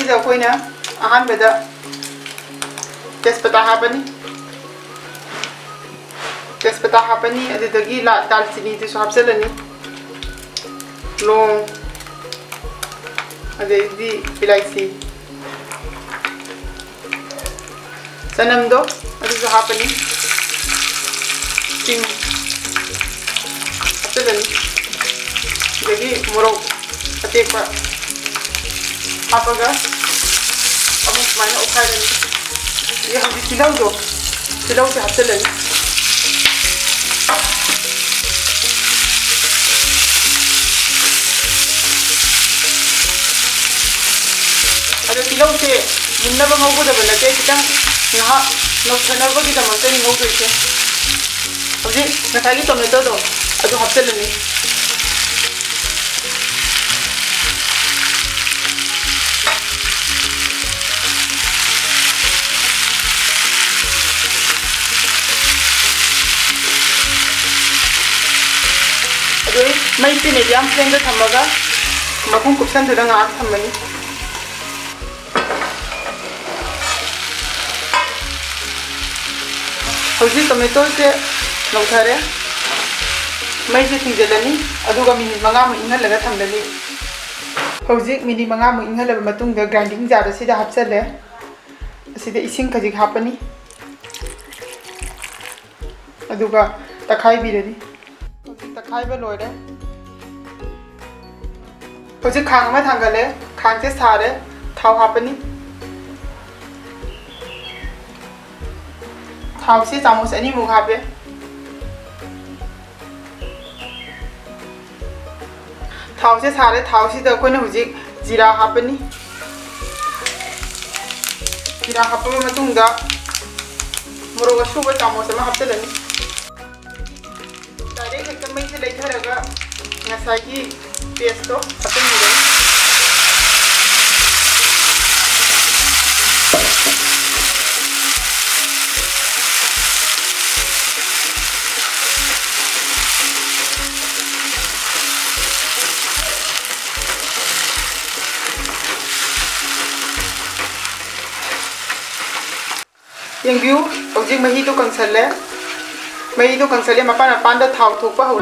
ꯁꯤꯗ ꯑꯩꯈꯣꯏꯅ ꯑꯍꯥꯟꯕꯗ तेजपत्ता हापनी तेजपत्ता हापनी अदुदगी दालचीनी दुसु हापचलनी लोंग अदुदगी इलायची चनमदो अदुसु हापनी चिंग हापचलनी अदुदगी मोरोक अतेकपा हापगा अमुक सुमाइना ओखाइरनी ये हम तिलौ से हापचलनी अदो तिलौ से मुन्नब ngौगदब नते खितंग नहा नौथनबगीदमक्तनी ngौदोइसे हौजि नसागी टोमेटो दो अदो हापचलनी मई मीडियम फ्लेम थमगा मखुम कुसन थमनी हौजी टोमेटो से लौथरे मई से थिंजलनी मिनिट 5 इंगलगा थमलनी हौजी मिनिट 5 इंगलब मतुंग ग्राइंडिंग जार से हापचले इसिंग खजिक हापनी तखाई बिरनी तखाइब लोरे हौजी खांग में थांगले खांग से सारे थाव हापनी थाव से चामच अनी मुग हापे थाव से सारे थाव से अखोइना हौजी जीरा हापनी जीरा हापबा मतुंगदा मोरोग असुबा चामच अमा हापचलनी डायरेक्ट हेक्ट मई से लेथरगा ngसागी पेस्ट तो हापचलनी यंगबियू हौजिक मही तो कंसले मपान मपान थाव थोकपा हौ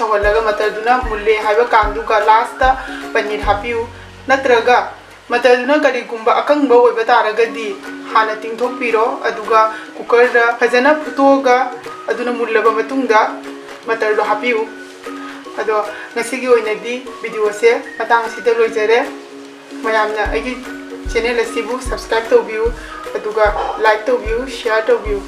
सौहल्लगा मटरदुना मुल्ले हाइबा कांदुगा लास्ट पनीर हापियु नत्रगा मटरदुना करिगुंबा अकंगबा ओइबा तारगदी हाना तिंगथोकपिरो अदुगा कुकर दा फजना फुटोगा अदुना मुल्लबा मतुंगदा मटरदो हापियु अदो ngasiगी ओइनदी वीडियो से मतंग सिदा लोइजरे मयामना अगी चैनल असिबु सब्सक्राइब तोबियु अदुगा लाइक तोबियु शेयर तोबियु